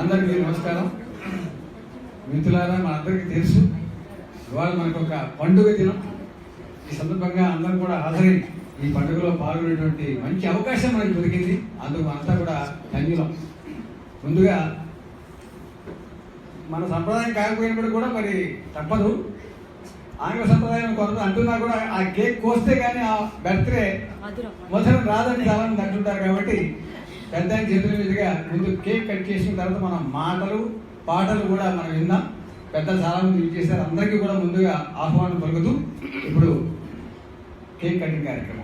అందరికీ నమస్కారం. మిత్రులారా, మనందరికీ తెలుసు ఇవాళ మనకు ఒక పండుగ దినం. ఈ సందర్భంగా అందరం కూడా హాజరై ఈ పండుగలో పాల్గొనేటువంటి మంచి అవకాశం మనకి దొరికింది. అందుకు అంతా కూడా ధన్యులం. ముందుగా మన సంప్రదాయం కాకపోయినప్పుడు కూడా మరి తప్పదు. ఆంగ్ల సంప్రదాయం కొంత అంటున్నా కూడా ఆ కేక్ కోస్తే కానీ ఆ బర్త్డే మధురం రాదని చాలా మంది అంటుంటారు. కాబట్టి పెద్ద చేతుల మీదుగా ముందు కేక్ కట్ చేసిన తర్వాత మనం మాటలు పాటలు కూడా మనం విందాం. పెద్దలు చాలా మంది చేశారు. అందరికీ కూడా ముందుగా ఆహ్వానం పలుకుతూ ఇప్పుడు కేక్ కటింగ్ కార్యక్రమం.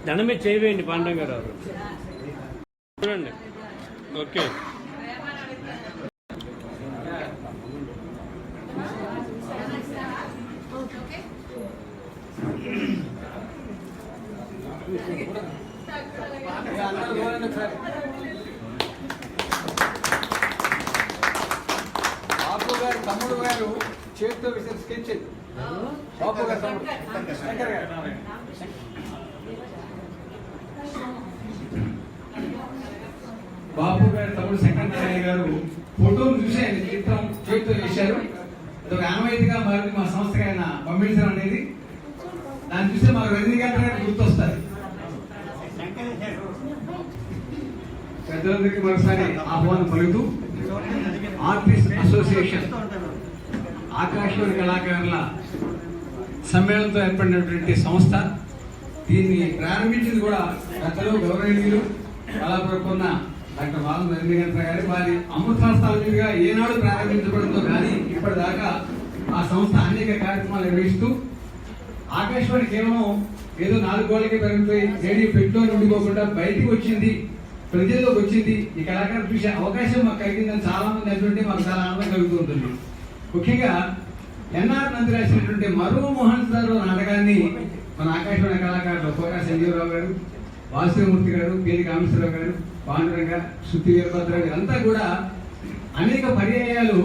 దండం మీద చేయవేయండి పాండవ గారు. చూడండి. ఓకే. బాపు గారు తమ్ముడు గారు చేతితో విసిరి స్కెచ్. బాపు గారు తమ్ముడు శంకర్ గారు. బాపు గారి తమ్ముడు శంకరాచార్య గారు ఫోటోలు చూసి ఆయన చిత్రం చేతితో చేశారు. అదొక ఆనవాయితీగా మారింది మా సంస్థకి ఆయన పంపించడం అనేది. దాన్ని చూస్తే మాకు రజనీకాంత్ గారు గుర్తొస్తారు. పెద్దలందరికీ మరోసారి ఆహ్వానం పలుకుతూ ఆర్టిస్ట్ అసోసియేషన్ ఆకాశవాణి కళాకారుల సమ్మేళనంతో ఏర్పడినటువంటి సంస్థ. దీన్ని ప్రారంభించింది కూడా పెద్దలు గౌరవనీయులు కళాపురకున్న డాక్టర్ బాలం రజనీకాంత్ గారు. వారి అమృతాస్థాల మీదుగా ఏనాడు ప్రారంభించబడిందో కానీ ఇప్పటిదాకా ఆ సంస్థ అనేక కార్యక్రమాలు నిర్వహిస్తూ ఆకాశవాణి కేవలం ఏదో 4 గోళ్ళకి పెరిగిపోయి రేడియో పెట్టులో ఉండిపోకుండా బయటికి వచ్చింది, ప్రజల్లోకి వచ్చింది. ఈ కళాకారులు చూసే అవకాశం మాకు కలిగిందని చాలా మంది అటువంటి మాకు చాలా ఆనందం కలుగుతూ ఉంటుంది. ముఖ్యంగా ఎన్ఆర్ నంది రాసినటువంటి మరో మోహన్ సార్ నాటకాన్ని మన ఆకాశవాణి కళాకారులు కోకా సంజీవరావు గారు, వాసుదేవమూర్తి గారు, పేరు కామేశ్వరరావు గారు, పాండురంగ, శృతి వీరభద్ర వీరంతా కూడా అనేక పర్యాయాలు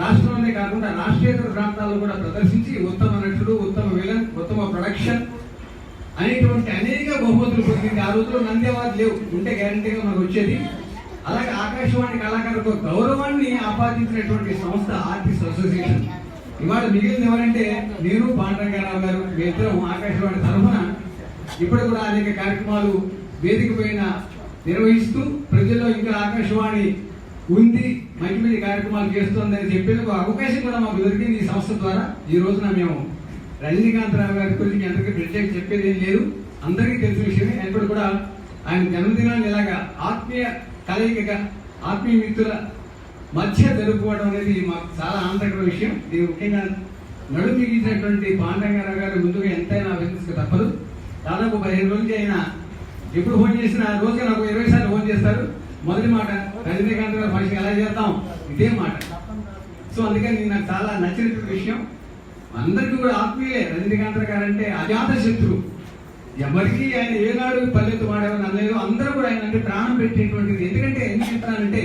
రాష్ట్రంలోనే కాకుండా రాష్ట్రేతర ప్రాంతాల్లో కూడా ప్రదర్శించి ఉత్తమ నటుడు, ఉత్తమ విలన్, ఉత్తమ ప్రొడక్షన్ అనేటువంటి అనేక బహుమతులు పొందింది. ఆ రోజుల్లో నంది అవార్డు లేవు, ఉంటే గ్యారంటీగా మనకు వచ్చేది. అలాగే ఆకాశవాణి కళాకారులకు గౌరవాన్ని ఆపాదించినటువంటి సంస్థ ఆర్టిస్ట్ అసోసియేషన్. ఇవాళ మిగిలిన ఎవరంటే నేను, పాండురంగారావు గారు, మీ ఇద్దరం ఆకాశవాణి తరఫున ఇప్పుడు కూడా అనేక కార్యక్రమాలు వేదిక పైన నిర్వహిస్తూ ప్రజల్లో ఇంకా ఆకాశవాణి ఉంది, మంచి మంచి కార్యక్రమాలు చేస్తుందని చెప్పేందుకు అవకాశం కూడా మాకు దొరికింది ఈ సంస్థ ద్వారా. ఈ రోజున మేము రజనీకాంతరావు గారి గురించి అందరికీ ప్రత్యేక చెప్పేది ఏం లేదు, అందరికీ తెలిసిన విషయమే. ఎప్పుడు కూడా ఆయన జన్మదినాన్ని ఇలాగా ఆత్మీయ కలయికగా ఆత్మీయ మిత్రుల మధ్య జరుపుకోవడం అనేది మాకు చాలా ఆనందకర విషయం. ఇది ముఖ్యంగా నడుము మిగిలినటువంటి పాండురంగారావు గారు ముందుగా ఎంతైనా అభినందించక తప్పదు. దాదాపు 15 రోజులకి ఆయన ఎప్పుడు ఫోన్ చేసినా రోజుగా నాకు 20 సార్లు ఫోన్ చేస్తారు. మొదటి మాట రజనీకాంత్ గారు మనిషికి ఎలా చేద్దాం, ఇదే మాట. సో అందుకని నాకు చాలా నచ్చినటువంటి విషయం. అందరికీ కూడా ఆత్మీయులే. రజనీకాంత్ గారు అంటే అజాత శత్రువు. ఎవరికి ఆయన ఏనాడు పల్లెత్తు మాడేవారు అనలేదు. అందరూ కూడా ఆయన అంటే ప్రాణం పెట్టేటువంటిది. ఎందుకంటే ఎందుకు చెప్తానంటే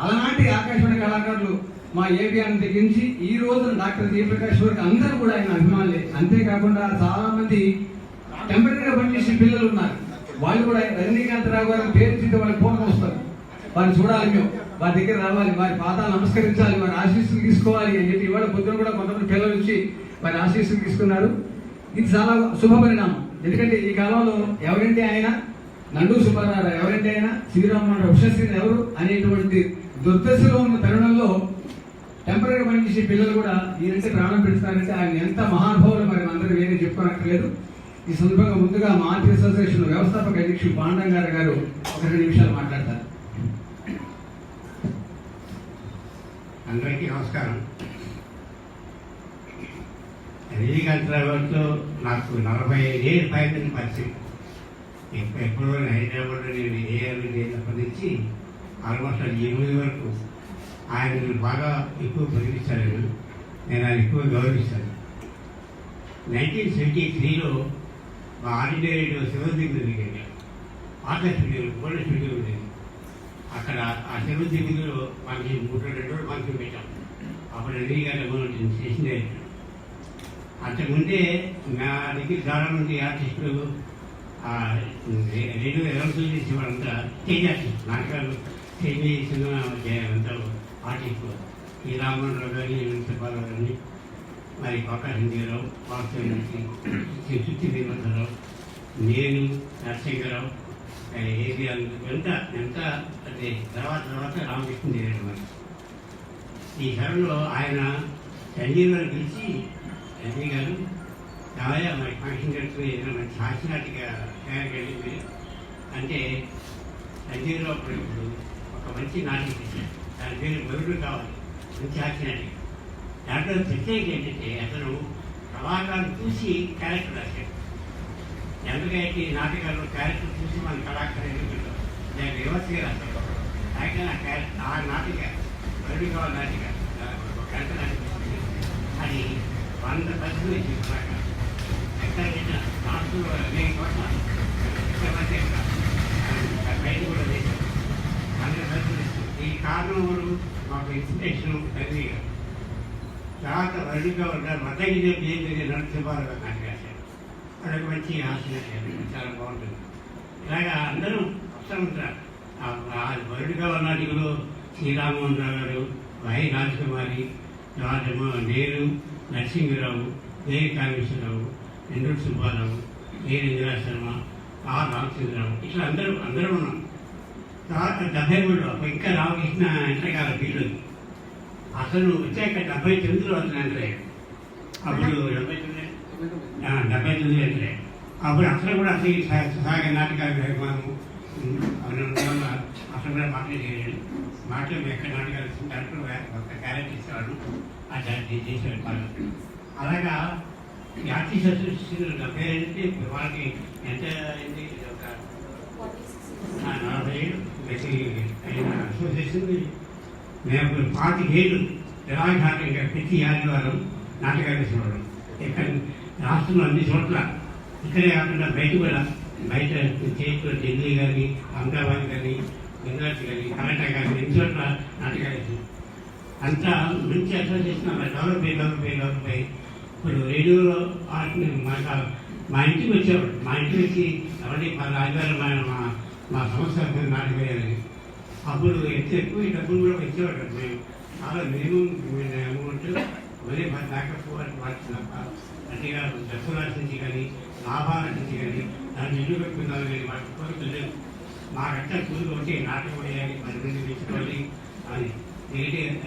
అలాంటి ఆకాశవాణి కళాకారులు మా ఏబిఆర్ తెగించి ఈ రోజున డాక్టర్ జయప్రకాష్ వరకు అందరూ కూడా ఆయన అభిమానులే. అంతేకాకుండా చాలా మంది టెంపరీగా పనిచేసే పిల్లలు ఉన్నారు. వాళ్ళు కూడా రజనీకాంతరావు గారి పేరు చిట్టి వాళ్ళకి ఫోన్ వస్తారు. వారిని చూడాలి, మేము వారి దగ్గర రావాలి, వారి పాదాలు నమస్కరించాలి, వారి ఆశీస్సులు తీసుకోవాలి అని చెప్పి ఇవాళ పొద్దున కూడా కొంతమంది పిల్లలు వచ్చి వారి ఆశీస్సులు తీసుకున్నారు. ఇది చాలా శుభ పరిణామం. ఎందుకంటే ఈ కాలంలో ఎవరంటే ఆయన నండు సుబ్బారావు ఎవరంటే ఆయన, శ్రీరామరావు ఉషశ్రీని ఎవరు అనేటువంటి దుర్దశలో ఉన్న తరుణంలో టెంపరీ పనిచేసే పిల్లలు కూడా ఈయనంటే ప్రాణం పెడతారంటే ఆయన ఎంత మహానుభావులు మరి అందరూ వేరే చెప్పుకోనక్కర్లేదు. ఈ సందర్భంగా ముందుగా మా ఆర్టీ అసోసియేషన్ వ్యవస్థాపక అధ్యక్షుడు పాండంగారు గారు ఒక 2 నిమిషాలు మాట్లాడతారు. అందరికీ నమస్కారం. రజనీకాంతరావుతో నాకు 45 ఏళ్ళ పైన పరిచయం. ఎప్పుడో హైదరాబాద్లో నేను ఏఆర్లు చేసినప్పటి నుంచి ఆల్మోస్ట్ 8 వరకు ఆయన బాగా ఎక్కువ పరిగణిస్తాను. నేను ఆయన ఎక్కువ గౌరవిస్తాను. 1973లో మా ఆల్ ఇండియా రేడియో శివద్వీప్ జరిగింది. పాత స్టూడియో, గోల్డ్ స్టూడియో ఉండేది. అక్కడ ఆ శివద్వీప్లో మనకి 3-2 రోజులు ఫంక్షన్ పెట్టాం. అప్పుడు రజనీ గారు స్టేషన్ డైరెక్టర్. అంతకుముందే నా దగ్గర చాలా మంది ఆర్టిస్టులు రేడియో అనౌన్సులు చేసే వాళ్ళంతా స్టేజ్ ఆర్టిస్ట్, నాటకాలు స్టేజ్ సినిమా అంతా ఆర్టిస్టులు. ఈ రామరావు గారి, సుబ్బారావు గారిని, మరి కొక్క హిందీరావు, వాస్తవానికి సుత్తి శ్రీనివాసరావు, నేను, నరసింహరావు, ఏబిఆర్ ఎంత అంటే తర్వాత రామకృష్ణ చేరాడు. మరి ఈ సభలో ఆయన సంజీవ్ గారు పిలిచి, సంజయ్ గారు చాలా మరి ఫంక్షన్ జరుగుతుంది, ఏదైనా మంచి హాస్యనాటిగా తయారుకెళ్ళింది అంటే సంజీవ్రావు అప్పుడు ఒక మంచి నాటకం చేశాడు. దాని పేరు బరుడు కావాలి, మంచి హాస్యనాటిక. దాంట్లో ప్రత్యేకత ఏంటంటే అతను కళాకారులు చూసి క్యారెక్టర్ రాశాడు. ఎందుకంటే నాటకాల్లో క్యారెక్టర్ చూసి మన కళాకారు ఎందుకుంటాం, దాన్ని వ్యవస్థగా రాశాడు. అయితే ఆ నాటిక బరుడు కావాలి నాటిక గంట నాటిక అది 100 పద్ధతులు తీసుకున్నాక ఎక్కడైనా నాటులో అనేక చోట్ల బయట కూడా వేశారు. 100 పద్ధతులు ఇస్తుంది. ఈ కారణం మాకు ఇన్స్పిరేషన్ రజనీ గారు. తర్వాత వరుడిగా ఉంటారు మద్దగిరి ఏం జరిగింది నరసింహారావు నాకు రాశారు. అదొక మంచి ఆశయం, చాలా బాగుంటుంది. ఇలాగా అందరూ వస్తూ ఉంటారు. వరుడిగా నాటికలో శ్రీరామోహన్ రావు గారు, వై రాజకుమారి, రాజమ్మ, నేను, నరసింహరావు, దేవి కామేశ్వరరావు, నెల్లూరు సుబ్బారావు, ఏ ఇందిరాశర్మ, ఆర్ రామచంద్రరావు, ఇట్లా అందరూ ఉన్నాం. తర్వాత 73లో ఇంకా రామకృష్ణ ఎంటర్ కాల ఫీల్డ్. అసలు వచ్చాక 79లో అతను ఎంటర్ అయ్యాడు. అప్పుడు 79 ఎంటర్ అయ్యాడు. అప్పుడు అసలు కూడా అసలు సాగే నాటకాలు మనము అసలు కూడా మాటలు చేయలేడు. మాటలు ఎక్కడ నాటకాలు ఇస్తుంటారు, ఒక క్యారెక్టర్ ఇస్తాడు, అది చేసేవాడు బాగా. అలాగా ఈ ఆర్టిస్ట్ అసోసియేషన్ 70 అంటే వాళ్ళకి ఎంత అయింది, ఒక 40 ఏళ్ళు అయిన అసోసియేషన్. మేము 25 ఏళ్ళు నిరాఘాటంగా ప్రతి ఆదివారం నాటకాలు వేసేవాడు. ఇక్కడ రాష్ట్రంలో అన్ని చోట్ల, ఇక్కడే కాకుండా బయట కూడా, బయట స్టేట్లో ఢిల్లీ కానీ, అహ్మదాబాద్ కానీ, గుజరాత్ కానీ, కర్ణాటక కానీ, ఎన్ని చోట్ల నాటకాలు వేసాం. అంతా మంచి అసోసియేషన్ అలా డెవలప్ అయ్యి ఇప్పుడు రేడియోలో మా ఇంటికి వచ్చేవాడు. మా ఇంటికి వచ్చి ఎవరి 10 ఆదివారం మా సంస్థ నాటకం వేయాలని. అప్పుడు ఎంత ఎక్కువ డబ్బులు కూడా వచ్చేవాడు. మేము చాలా మినిమం అమౌంట్ మరీ 10 దాకా వాటి తప్ప అట్టిగా డబ్బులు ఆశించి కానీ, లాభాల నుంచి కానీ, దాన్ని ఇల్లు పెట్టుకుందాం కానీ వాటి కోరికలు లేవు. మాకంటే కూలి ఒకటి నాటకం వేయాలి, 10 మంది తెచ్చుకోవాలి అని.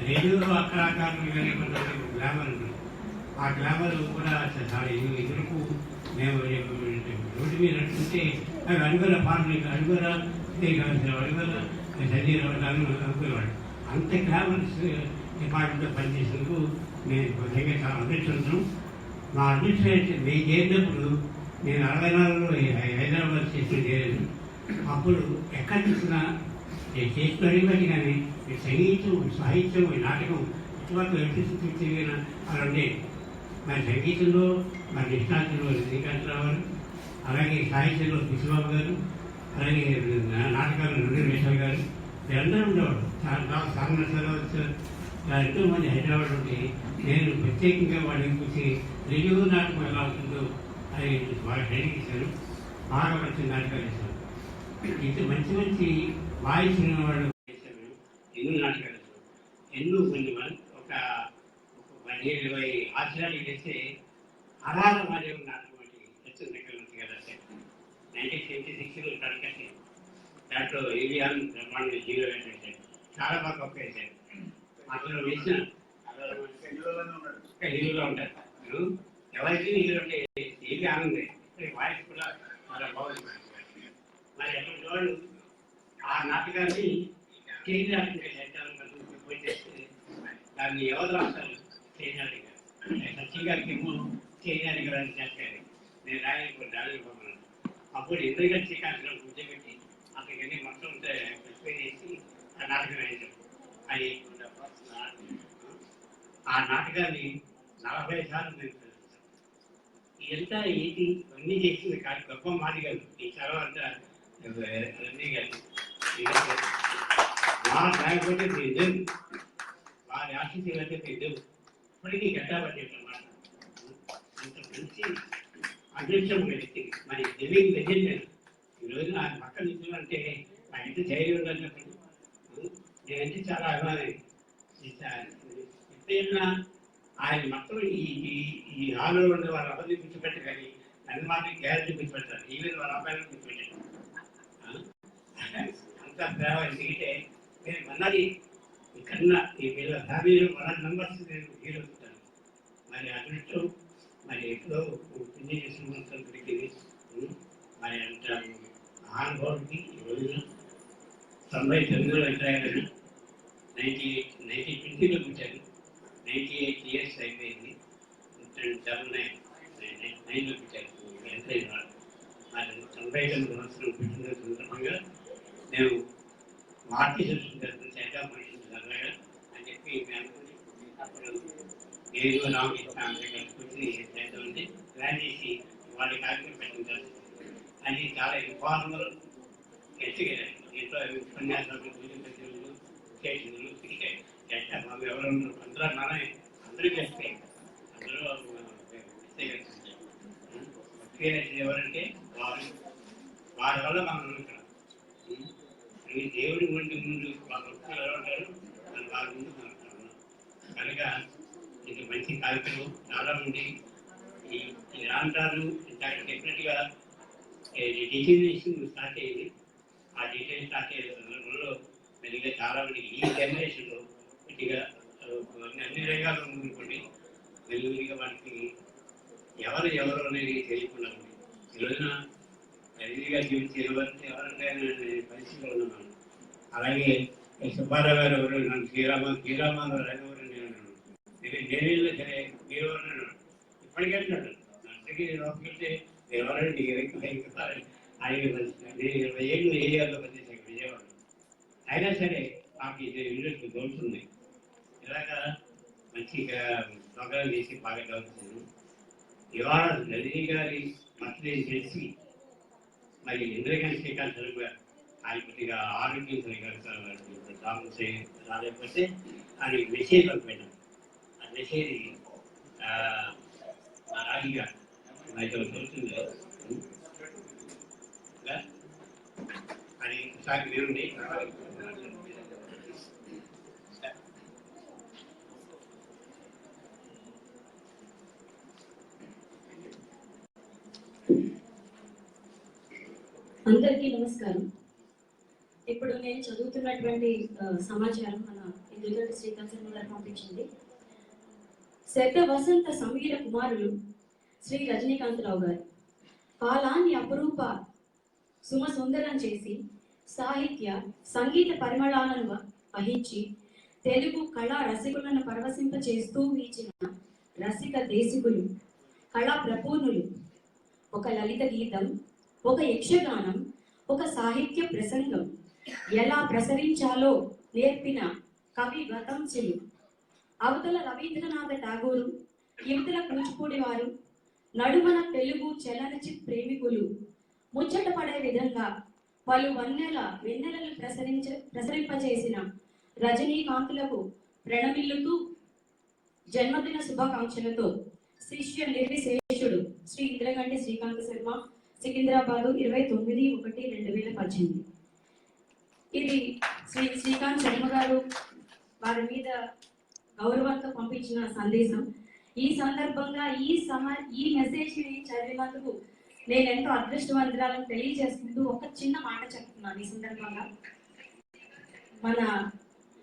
రేడియోలో అక్కడాకారులు కానీ గ్లామర్ ఉంటుంది. ఆ గ్లామర్ కూడా చాలా ఎదురుకు మేము రోడ్డు మీద నడుస్తుంటే అవి అనుగుణ పాటలు, అనుగుణ శరీరం అనుకునేవాడు. అంత గ్లామర్స్ డిపార్ట్మెంట్లో పనిచేసినందుకు నేను నిజంగా చాలా అదృష్టం. మా అదృష్టం మీకు చేరినప్పుడు నేను 64లో హైదరాబాద్ చేసిన చేయలేదు. అప్పుడు ఎక్కడ చూసినా నేను చేసిన బట్టి కానీ సంగీతం, సాహిత్యం, నాటకం ఇటువంటి ఎలక్ట్రిసిటీ అలా ఉండేది. మరి సంగీతంలో మరి నిష్ణాతులు రజనీకాంతరావు గారు, అలాగే సాహిత్యంలో కృష్ణబాబు గారు, అలాగే నాటకాలు నుండి వేషాల్ గారు, వీళ్ళందరూ ఉండేవాడు. చాలా సాంగనసరావు ఎంతో మంది హైదరాబాద్ ఉంటే నేను ప్రత్యేకంగా వాళ్ళని చూసి రేడియో నాటకం ఎలా అవుతుందో అది బాగా ట్రైనింగ్ ఇచ్చాను. బాగా మంచి నాటకాలు ఇస్తాను. ఇంత మంచి వాయిస్ ఉన్న వాళ్ళు చేశాను. ఎన్నో నాటకాలు ఎన్నో కొన్ని ఒక 20 ఆశ్చర్యాలు చేస్తే అరాధ మాదేవి నాటకం అంటే ఎత్తు దగ్గర నుంచి కదా 1976లో కడకట్టి దాంట్లో ఏవిఆర్ బ్రహ్మాండ హీరో వేశారు, చాలా బాగా గొప్ప వేశారు. అందులో వేసిన హీరోలో ఉంటారు. ఎవరికి హీరో అంటే ఏవి ఆనందే, వాయిస్ కూడా చాలా బాగుంది. మరి అటువంటి వాళ్ళు ఆ నాటకాన్ని స్టేజ్ నాటకంగా చేస్తే దాన్ని ఎవరు రాస్తారు? స్టేజ్ నాటకంగా. సచిన్ గారికి ఏమో స్టేజ్ నాటకాన్ని చేస్తారు, నేను రాయకపోతున్నాను. అప్పుడు ఎదురుగా శ్రీకాంత్ కూర్చోబెట్టి అక్కడికి మొత్తం ప్రిపేర్ చేసి ఆ నాటకం వేశారు. అది ఆ నాటకాన్ని 40 సార్లు నేను ఇదంతా ఏంటి ఇవన్నీ చేసింది కాదు, గొప్ప మాది కాదు. ఈ చదవ అంతా అన్నీ కాదు. లేకపోతే తెలియదు, వారి ఆశించాలంటే తెలియదు. ఇప్పటికీ గట్టాబట్టేటమాట అంత మంచి అదృష్టం వ్యక్తి. మరి లివింగ్ లెజెండ్. ఈరోజు ఆయన పక్కన నిల్చుంటే ఆయన ఎంత ధైర్యం ఉండాలి. నేనంటే చాలా అభిమానం. ఎప్పుడైనా ఆయన మొత్తం ఈ హాల్లో ఉండే వాళ్ళ అబ్బాయిని కూర్చోబెట్ట కానీ నన్ను మాత్రం గ్యారెంటీ కూర్చోబెట్టారు. ఈవెన్ వాళ్ళ అబ్బాయిని కూర్చోబెట్టారు. అంత ప్రేమ. ఎందుకంటే నేను మన్నది కన్నా ఈ వీళ్ళ ఫ్యామిలీలో 100 మెంబర్స్ నేను హీరో ఉంటాను. మరి అదృష్టం మరి ఎప్పుడో పుణ్య చేసిన దొరికింది. మరి అంత మహానుభావుడికి ఈ రోజున 99లో ఎంటర్ 1920లో పుట్టారు. 98 years అయిపోయింది. 9లో పుట్టారు ఎంటర్ అయిన వాళ్ళు. మరి 99 సంవత్సరం పుట్టిన సందర్భంగా నేను ఆర్టిస్ట్ చేద్దాం మనిషి అని చెప్పి అనుకుని అప్పుడు నేను రామకృష్ణ కూర్చుని చేద్దామంటే ప్లాన్ చేసి వాళ్ళ కార్యక్రమం పెట్టించారు. అది చాలా ఇన్ఫార్మల్ ఎత్తుకెళ్ళారు. దీంట్లో ఉపన్యాసాలు, పూజలు, స్టేషన్లు చేస్తారు. మాకు ఎవరు అందరూ నానే అందరూ చేస్తాయి. అందులో ఎవరంటే వారి వల్ల మనం ఇక్కడ ఈ దేవుడి ముందు వాళ్ళ భక్తులు ఎలా ఉంటారు, వాళ్ళ ముందు కనుక ఇది మంచి కార్యక్రమం. చాలా మంది ఈ రాంటారు డెఫినెట్గా డిటైల్స్ స్టార్ట్ అయ్యింది. ఆ డీటెయిల్స్ స్టార్ట్ అయ్యే సందర్భంలో మెల్లిగా చాలా మందికి ఈ జనరేషన్లో గట్టిగా అన్ని రంగాల్లో ముందుకోండి. మెల్లిగా వాటికి ఎవరు అనేది తెలియకుండా ఉంది. ఈ రోజున ఎదిగా జీవించి ఎవరంటే పరిస్థితిలో ఉన్నాను. అలాగే సుబ్బారావు గారు ఎవరు నన్ను శ్రీరామారావు ఎవరు నేను సరే మీరు అన్నాడు. ఇప్పటికే అంటున్నాడు నన్నకి లోపలికెళ్తే ఎవరండి ఆయన 20 ఏళ్ళు ఏరియాలో పనిచేసాను విజయవాడ. అయినా సరే నాకు ఇది ఇంట్రెస్ట్ దొరుకుతుంది. ఇలాగా మంచిగా ప్రోగ్రాం చేసి బాగా చదువుతున్నాను. ఇవాళ రజనీ గారి బర్త్డే చేసి మరి ఇంద్రగాని శ్రీకాంత్ సరిగ్గా ఆయన కొద్దిగా ఆరోగ్యం సరిగ్గా రాలేకపోతే ఆయన మెసేజ్ పంపినాం. ఆ మెసేజ్ రాగిగా అయితే దొరుకుతుంది అని ఒకసారి వినండి. అందరికీ నమస్కారం. ఇప్పుడు నేను చదువుతున్నటువంటి సమాచారం మన ఇంద్రగంటి శ్రీకాంత్ శర్మ గారు పంపించింది. శత వసంత సమీర కుమారులు శ్రీ రజనీకాంతరావు గారు కాలాన్ని అపురూప సుమ సుందరం చేసి సాహిత్య సంగీత పరిమళాలను వహించి తెలుగు కళా రసికులను పరవశింప చేస్తూ వీచిన రసిక దేశికులు, కళా ప్రపూర్ణులు. ఒక లలిత గీతం, ఒక యక్షగానం, ఒక సాహిత్య ప్రసంగం ఎలా ప్రసరించాలో నేర్పిన కవి వతంసులు. అవతల రవీంద్రనాథ ఠాగూరు, యువతల కూచిపూడి వారు, నడుమన తెలుగు చలనచిత్ర ప్రేమికులు ముచ్చట పడే విధంగా పలు వెన్నెలను ప్రసరింపచేసిన రజనీకాంతులకు ప్రణమిల్లుతూ జన్మదిన శుభాకాంక్షలతో శిష్య నిర్విశేషుడు శ్రీ ఇంద్రగంటి శ్రీకాంత శర్మ, సికింద్రాబాదు 29/1/2018. ఇది శ్రీ శ్రీకాంత్ శర్మ గారు వారి మీద గౌరవంతో పంపించిన సందేశం. ఈ సందర్భంగా ఈ మెసేజ్ ని చదివినందుకు నేను ఎంతో అదృష్టవంతురాలను తెలియజేసుకుంటూ ఒక చిన్న మాట చెప్తున్నాను ఈ సందర్భంగా. మన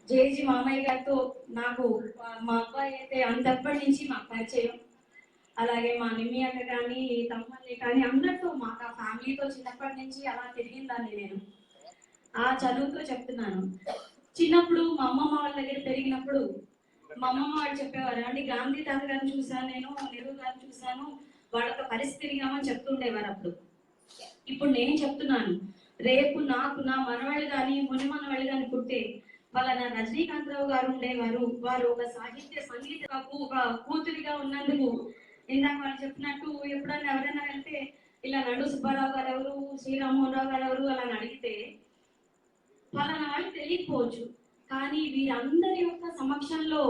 జేజీ మామయ్య గారితో నాకు మా అబ్బాయి అయితే అంతప్పటి నుంచి మాకు పరిచయం. అలాగే మా నిమ్మి అక్క కానీ తమ్మల్ని కానీ అందరితో మాకు ఆ ఫ్యామిలీతో చిన్నప్పటి నుంచి అలా తిరిగిందాన్ని నేను. ఆ చదువుతో చెప్తున్నాను. చిన్నప్పుడు మా అమ్మమ్మ వాళ్ళ దగ్గర పెరిగినప్పుడు మా అమ్మమ్మ వాళ్ళు చెప్పేవారు, అండి గాంధీ తాత గారిని చూశాను, నేను నెహ్రూ గారిని చూశాను, వాళ్ళతో కలిసి తిరిగామని చెప్తుండేవారు అప్పుడు. ఇప్పుడు నేను చెప్తున్నాను, రేపు నాకు నా మనవాళ్ళు కానీ ముని మనవాళ్ళు కానీ పుట్టే వాళ్ళ నా రజనీకాంతరావు గారు ఉండేవారు. వారు ఒక సాహిత్య సంగీత ఒక కూతురిగా ఉన్నందుకు ఇందాక వాళ్ళు చెప్పినట్టు ఎప్పుడైనా ఎవరైనా వెళ్తే ఇలా నడు సుబ్బారావు గారు ఎవరు, శ్రీరామ్మోహన్ రావు గారు ఎవరు అలా అడిగితే వాళ్ళని వాళ్ళు తెలియకపోవచ్చు. కానీ వీరందరి యొక్క సమక్షంలో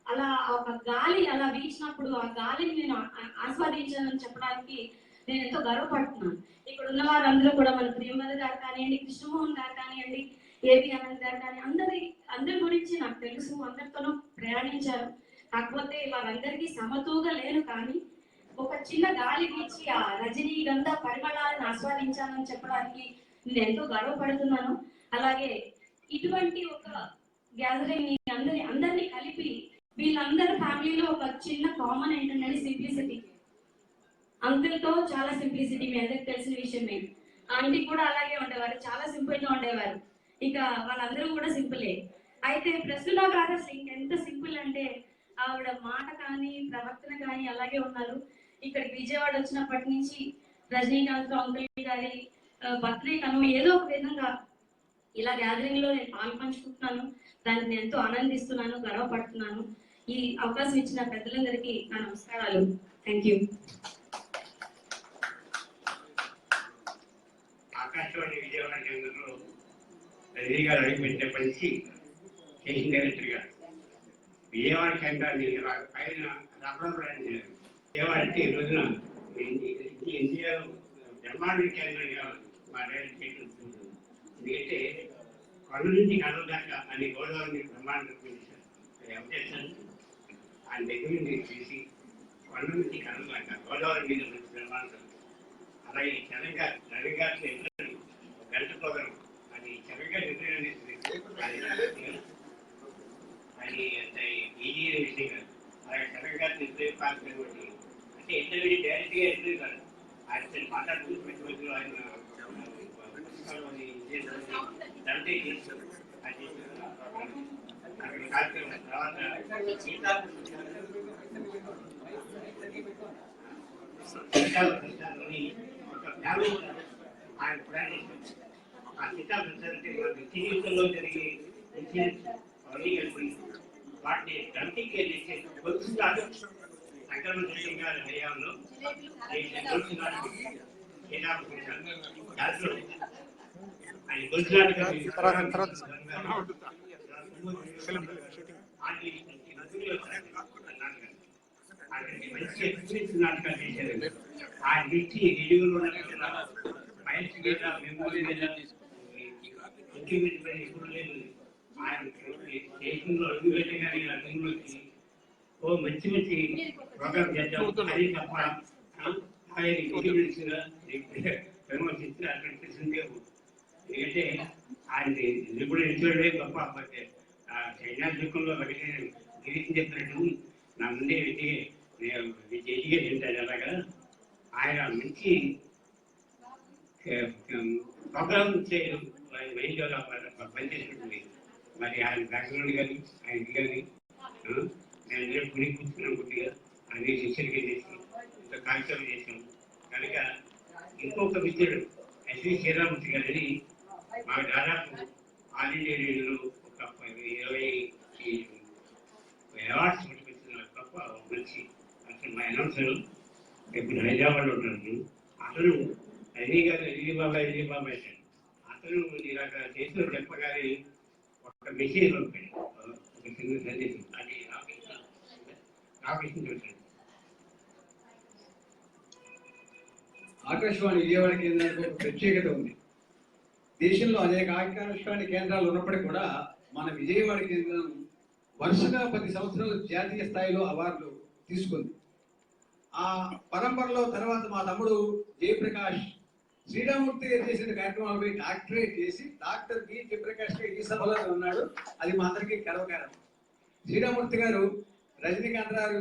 అలా ఒక గాలి అలా వీచినప్పుడు ఆ గాలిని నేను ఆస్వాదించానని చెప్పడానికి నేను ఎంతో గర్వపడుతున్నాను. ఇక్కడ ఉన్న వారందరూ కూడా మన ప్రియమద గారు కానివ్వండి, కృష్ణమోహన్ గారు కానివ్వండి, ఏబి ఆనంద్ గారు కానీ అందరి గురించి నాకు తెలుసు, అందరితోనూ ప్రయాణించారు. కాకపోతే వారందరికీ సమతూగా లేను, కానీ ఒక చిన్న గాలి వీచి ఆ రజనీగంధ పరిమళాలను ఆస్వాదించానని చెప్పడానికి నేను ఎంతో గర్వపడుతున్నాను. అలాగే ఇటువంటి ఒక గ్యాదరింగ్ అందరినీ కలిపి వీళ్ళందరి ఫ్యామిలీలో ఒక చిన్న కామన్ ఏంటంటే సింప్లిసిటీ. అంకుల్ తో చాలా సింప్లిసిటీ, మీ అందరికి తెలిసిన విషయమే. ఆంటీ కూడా అలాగే ఉండేవారు, చాలా సింపుల్ గా ఉండేవారు. ఇక వాళ్ళందరూ కూడా సింపులే. అయితే ప్రస్తుత గారు అసలు ఇంకెంత సింపుల్ అంటే ఆవిడ మాట కానీ ప్రవర్తన కానీ అలాగే ఉన్నారు. ఇక్కడికి విజయవాడ వచ్చినప్పటి నుంచి రజనీకాంత్ అంకుల్ గారి బర్త్డే కను ఏదో ఒక విధంగా ఇలా గ్యాదరింగ్ లో నేను పాల్పంచుకుంటున్నాను. దానికి నేను ఎంతో ఆనందిస్తున్నాను, గర్వపడుతున్నాను. ఈ అవకాశం ఇచ్చిన పెద్దలందరికీ నా నమస్కారాలు. Thank you. ఆకాశవాణి విజయవాడ కేంద్రంలో రజనీ గారు అడుగుపెట్టినప్పటి నుంచి స్టేషన్ డైరెక్టర్ గారు విజయవాడ కేంద్రాన్ని పైన రబ్బర్ విజయవాడ అంటే ఈ రోజున ఇండియాలో బ్రహ్మాండ కేంద్రంగా మా డైరెక్ట్ చేయడం. ఎందుకంటే కొండ నుంచి కడల దాకా అన్ని గోదావరిని బ్రహ్మాండం చేశారు. ఆయన దగ్గర నుండి చేసి కొండ నుంచి కడల దాకా గోదావరి మీద మంచి బ్రహ్మాండం. అలాగే తెలంగాణ నడిగారు గంట ప్రోగ్రాం అది తెలంగాణ అది ఇంజనీరింగ్ విషయం కాదు. అలాగే తెలంగాణ నిర్ణయం పాల్గొనేటువంటి అంటే ఇంటర్వ్యూ డైరెక్ట్గా ఇంటర్వ్యూ కాదు, ఆయన మాట్లాడుతూ ప్రతి రోజు ఆయన దంటే చేస్తారు. అది అక్కడ కార్యక్రమం తర్వాత ఆయన ప్రయాణించారు. ఆ సీతాఫలంటే జీవితంలో జరిగే అవన్నీ కలిపి వాటిని డంపింగ్ చేసే గొలుసు నాటు సంక్రమణ రెడ్డి గారి హయాంలో గొలుసు నాటు ఆయన గొలుసు మంచి నాటకాలు చేశారు. ఆయన నుంచి రివ్యూలో మైల్స్ మీద మెమోరీ మీద ఎప్పుడు లేదు. ఆయన దేశంలో అడుగు పెట్టగానే రంగంలోకి ఓ మంచి మంచి ప్రోగ్రామ్ చేద్దాం అది తప్ప ఆయన విమర్శించిన అక్కడ ఎందుకంటే ఆయన నిపుణుడు నిలిచోడే గొప్ప. చైనా దుఃఖంలో గిరీష్ చెప్పినట్టు నా ముందే ఎదిగే తింటాడు. అలాగా ఆయన మంచి ప్రోగ్రామ్ చేయడం వైద్యులు పనిచేసినట్టుంది. మరి ఆయన బ్యాక్గ్రౌండ్ కానీ ఆయన కానీ నేను పుని కూర్చున్నాను కొద్దిగా అన్ని శిక్షణగా చేసి ఇంత కార్యక్రమం చేసాం కనుక ఇంకొక మిత్రుడు ఎస్వి శ్రీరామూర్తి గారిని మాకు దాదాపు ఆల్ ఇండియా రేడియోలో ఒక 20 అవార్డ్స్ పట్టుకొచ్చిన తప్ప మంచి అసలు మా అనౌన్సర్ ఇప్పుడు హైదరాబాద్లో ఉంటాను. అతను రజనీ గారు ఎదిగి బాబాయ్ అంటాడు. అతను ఇలాగ చేసిన చెప్పగానే ఒక మెసేజ్ పంపాడు, ఒక చిన్న సందేశం. అది రామకృష్ణ చూశాడు. ఆకాశవాణి విజయవాడ కేంద్రానికి ఒక ప్రత్యేకత ఉంది. దేశంలో అనేక ఆకాశవాణి కేంద్రాలు ఉన్నప్పటికీ కూడా మన విజయవాడ కేంద్రం వరుసగా 10 సంవత్సరాలు జాతీయ స్థాయిలో అవార్డులు తీసుకుంది. ఆ పరంపరలో తర్వాత మా తమ్ముడు జయప్రకాష్ శ్రీరామూర్తి గారు చేసిన కార్యక్రమాలపై డాక్టరేట్ చేసి డాక్టర్ బి జయప్రకాష్ గారు ఈ సభలో ఉన్నాడు. అది మా అందరికీ గర్వకారణం. శ్రీరామూర్తి గారు రజనీకాంత్ గారు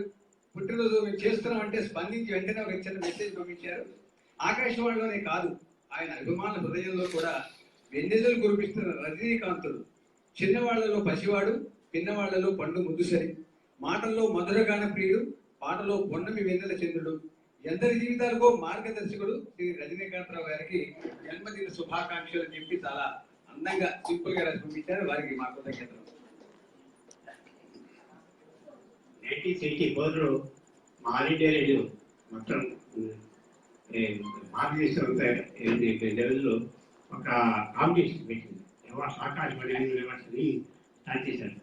పుట్టినరోజు మేము చేస్తున్నామంటే స్పందించి వెంటనే ఒక చిన్న మెసేజ్ పంపించారు. ఆకాశవాణిలోనే కాదు, ఆయన అభిమానుల హృదయంలో కూడా వెన్నెజలు కురిపిస్తున్న రజనీకాంతుడు చిన్నవాళ్లలో పసివాడు, పిన్నవాళ్లలో పండు ముద్దుసరి, మాటల్లో మధురగాన ప్రియుడు, పాటలో పొన్నమి వెన్నెల చంద్రుడు, ఎందరి జీవితాలకో మార్గదర్శకుడు శ్రీ రజనీకాంతరావు గారికి జన్మదిన శుభాకాంక్షలు చెప్పి చాలా అందంగా సింపుల్ గా రాసి పంపించారు. వారికి మా కృతజ్ఞతలు. 1984లో మా ఆల్ ఇండియా రేడియో మొత్తం భారతదేశం అంతా లెవెల్లో ఒక కాంపిటీషన్ పెట్టింది. అవార్డ్స్ ఆకాశవాణి యాన్యువల్ అవార్డ్స్ అని స్టార్ట్ చేశారు.